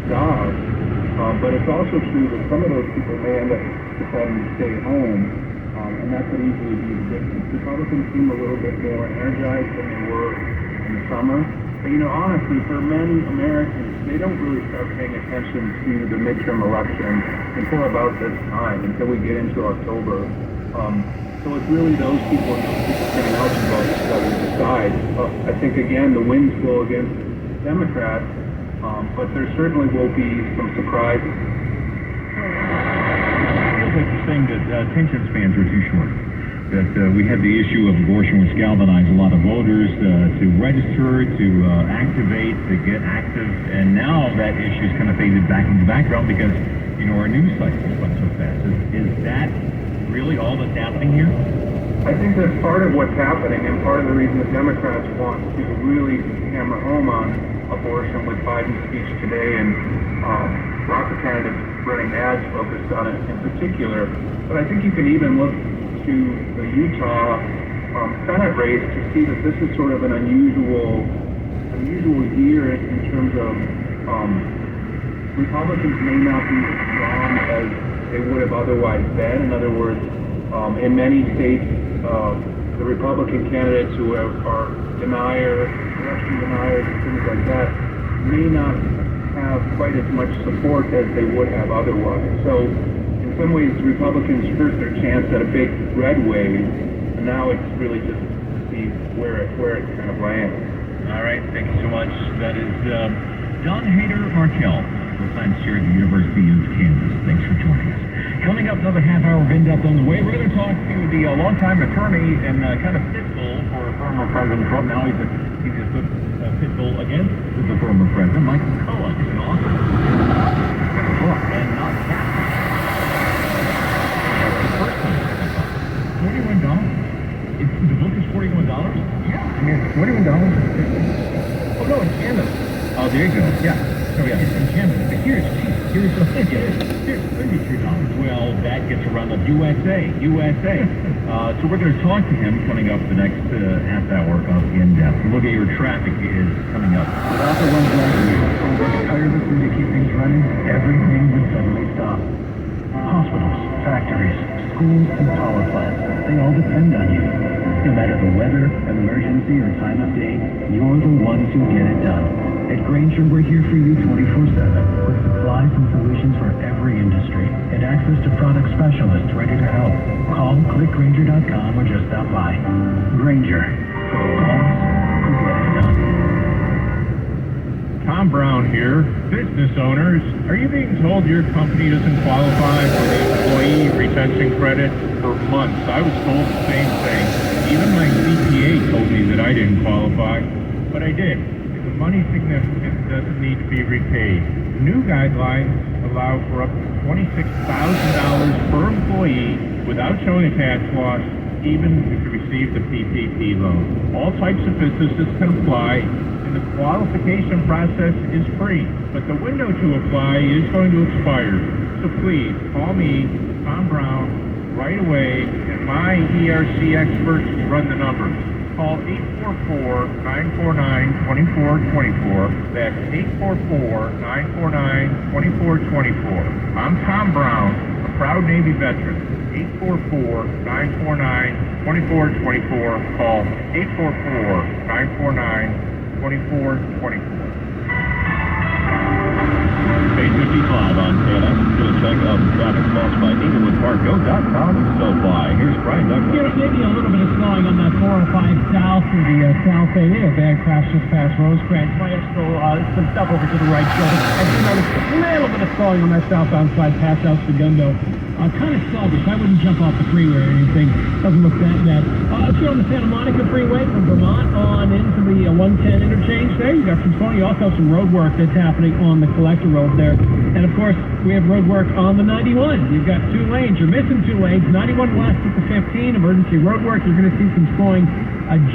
jobs. But it's also true that some of those people may end up deciding to stay home, and that could easily be the difference. Republicans seem a little bit more energized than they were in the summer. But, honestly, for many Americans, they don't really start paying attention to the midterm election until about this time, until we get into October. So it's really those people and those people turning out to vote that will decide. I think, again, the winds blow against Democrats, but there certainly will be some surprises. It feels like you're saying that attention spans are too short. That we had the issue of abortion, which galvanized a lot of voters to register, to activate, to get active, and now that issue's kind of faded back into the background because, our news cycles went so fast. Is that really all that's happening here? I think that's part of what's happening, and part of the reason the Democrats want to really hammer home on abortion with Biden's speech today, and lots of candidates running ads focused on it in particular. But I think you can even look to the Utah Senate race to see that this is sort of an unusual year in terms of Republicans may not be as strong as they would have otherwise been. In other words, in many states, the Republican candidates who are election deniers and things like that may not have quite as much support as they would have otherwise. So in some ways, Republicans hurt their chance at a big red wave, and now it's really just to see where it kind of lands. All right, thank you so much. That is Don Hayter-Markell, full-time chair at the University of Kansas. Thanks for joining us. Coming up, another half hour of in-depth on the way. We're going to talk to the longtime attorney and kind of pitbull for former President Trump. Now he's a pitbull against the former president, Michael Cohen. He's an author. And not Catholic. The first time. $41. The book is $41? Yeah, I mean, it's $41. Oh, no, in Canada. Oh, there you go. Yeah. Oh, yeah. It's in Canada. But here it's cheap. Here's $33. Well, that gets around the USA. So we're going to talk to him coming up the next half hour of In-Depth. Look at your traffic is coming up. Without the ones like you, who work tirelessly to keep things running, everything would suddenly stop. Hospitals, factories, schools, and power plants, they all depend on you. No matter the weather, emergency, or time of day, you're the ones who get it done. At Grainger, we're here for you 24/7 with supplies and solutions for every industry and access to product specialists ready to help. Call, click Grainger.com, or just stop by. Grainger, for the ones who get it done. Tom Brown here. Business owners, are you being told your company doesn't qualify for the employee retention credit? For months, I was told the same thing. Even my CPA told me that I didn't qualify, but I did. The money significant doesn't need to be repaid. New guidelines allow for up to $26,000 per employee without showing a tax loss, even if you receive the PPP loan. All types of businesses can apply, and the qualification process is free, but the window to apply is going to expire. So please, call me, Tom Brown, right away, and my ERC experts run the numbers. Call 844-949-2424. That's 844-949-2424. I'm Tom Brown, a proud Navy veteran. 844-949-2424. Call 844-949-2424. 8:55 on KNX. Going to check out traffic sponsored by EnglewoodParkGo.com and SoFi. Here's Brian Douglas. Maybe a little bit of slowing on that 405 south through the south bay. A bad crash just past Rosecrans. Might have still some stuff over to the right shoulder. I do notice a little bit of slowing on that southbound side past El Segundo. Kind of sluggish. I wouldn't jump off the freeway or anything. Doesn't look that bad. If you're on the Santa Monica Freeway from Vermont on into the 110 interchange there, you got some slowing. You also have some road work that's happening on the collector road there. And of course, we have road work on the 91. You've got 2 lanes. You're missing 2 lanes. 91 west at the 15. Emergency road work. You're going to see some slowing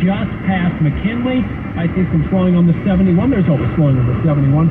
just past McKinley. I see some slowing on the 71. There's always slowing on the 71.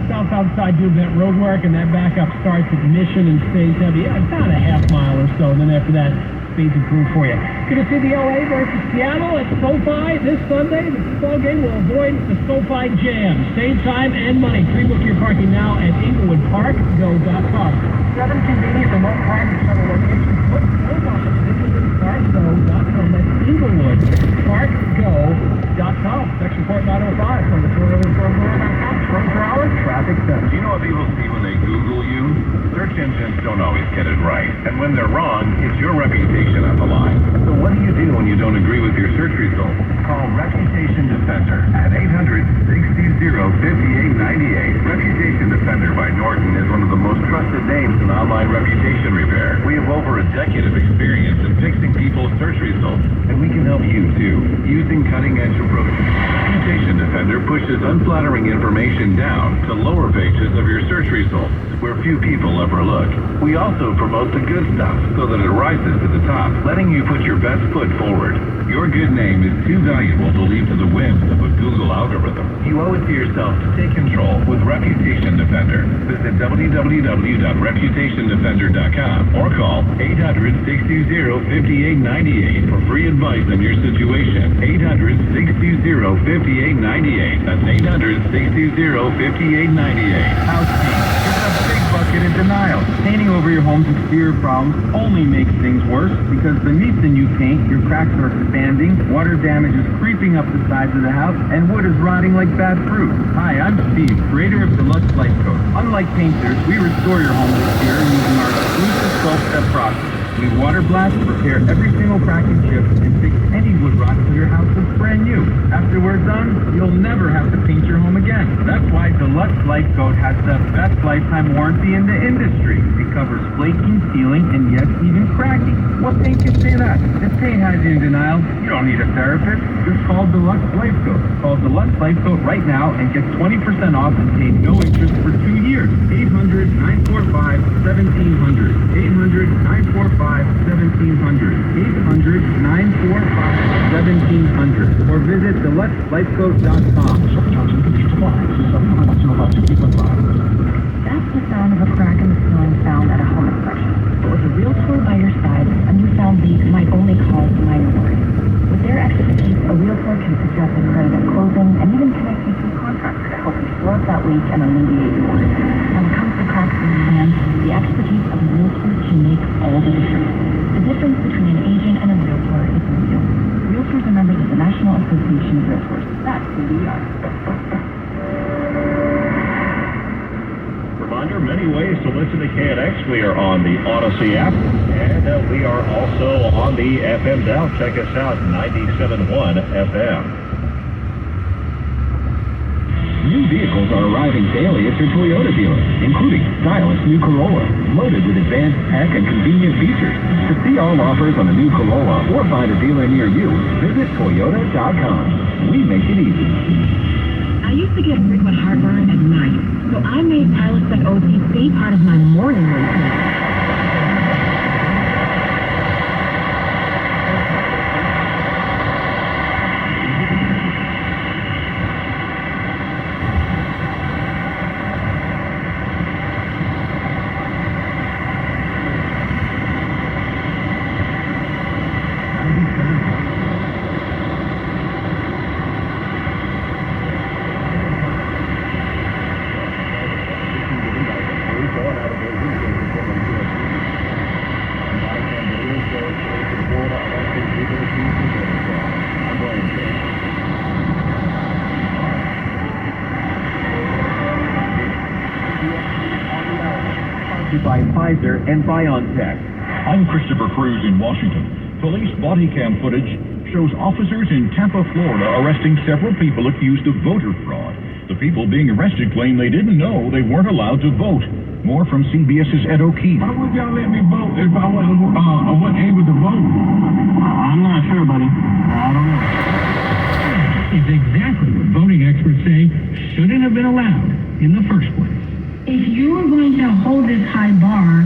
Southbound side doing that road work, and that backup starts at Mission and stays heavy about a half mile or so. And then after that, speeds improved for you. Going to see the LA versus Seattle at SoFi this Sunday. The football game will avoid the SoFi jam. Save time and money. Pre-book your parking now at InglewoodParkGo.com. 7 convenient remote parking shuttle locations. Book your office at InglewoodParkGo.com. That's InglewoodParkGo.com. Section Port 905 from the Toyota.com. 24-hour traffic center. Do you know what people see when they Google you? Search engines don't always get it right. And when they're wrong, it's your reputation on the line. So what do you do when you don't agree with your search results? Call Reputation Defender at 800-620-5898. Reputation Defender by Norton is one of the most trusted names in online reputation repair. We have over a decade of experience in fixing people's search results, and we can help you too, using cutting-edge approaches. Reputation Defender pushes unflattering information down to lower pages of your search results, where few people ever look. We also promote the good stuff so that it rises to the top, letting you put your best foot forward. Your good name is too valuable to leave to the whims of a Google algorithm. You owe it to yourself to take control with Reputation Defender. Visit www.reputationdefender.com or call 800-620-5898 for free advice on your situation. 800-620-5898. That's 800-620-5898. Housekeeping. It's a big bucket of denial. Painting over your home's exterior problems only makes things worse because beneath the new paint, your cracks are expanding, water damage is creeping up the sides of the house, and wood is rotting like bad fruit. Hi, I'm Steve, creator of Deluxe Life Coat. Unlike painters, we restore your home's exterior using our exclusive 12-step process. We water blast, repair every single crack and chip, and fix any wood rot so your house looks brand new. After we're done, you'll never have to paint your home again. That's why Deluxe Life Coat has the best lifetime warranty in the industry. It covers flaking, sealing, and yes, even cracking. What paint can say that? If paint has you in denial, you don't need a therapist. Just call Deluxe Life Coat. Call Deluxe Life Coat right now and get 20% off and pay no interest for 2 years. 800-945-1700. 800-945-1700. 800-945-1700. Or visit deluxelifecoat.com. That's the sound of a crack in the ceiling found at a home inspection. But with a realtor by your side, a newfound leak might only cause minor worries. With their expertise, a realtor can suggest a credit at closing and even connect you to a contractor to help you sort out that leak and alleviate your worries. When it comes to cracks in the hand, the expertise of a realtor can make all the difference. The difference between an agent and a realtor is real. Realtors are members of the National Association of Realtors. That's who we are. Reminder, many ways to listen to KNX. We are on the Odyssey app, and we are also on the FM dial. Check us out, 97.1 FM. New vehicles are arriving daily at your Toyota dealer, including stylish new Corolla, loaded with advanced tech and convenient features. To see all offers on the new Corolla or find a dealer near you, visit Toyota.com. We make it easy. I used to get frequent heartburn at night, so I made Prilosec OTC part of my morning routine. By Pfizer and BioNTech. I'm Christopher Cruz in Washington. Police body cam footage shows officers in Tampa, Florida, arresting several people accused of voter fraud. The people being arrested claim they didn't know they weren't allowed to vote. More from CBS's Ed O'Keefe. Why would y'all let me vote if I wasn't able to vote? I'm not sure, buddy. I don't know. It's exactly what voting experts say shouldn't have been allowed in the first place. If you're going to hold this high bar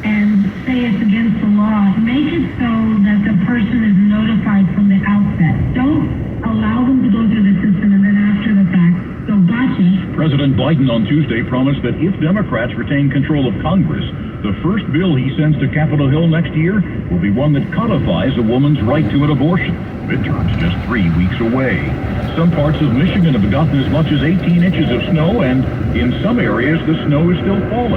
and say it's against the law, make it so that the person is notified from the outset. Don't allow them to go through the system and then after the fact, go gotcha. President Biden on Tuesday promised that if Democrats retain control of Congress, the first bill he sends to Capitol Hill next year will be one that codifies a woman's right to an abortion. Midterms just 3 weeks away. Some parts of Michigan have gotten as much as 18 inches of snow, and in some areas the snow is still falling.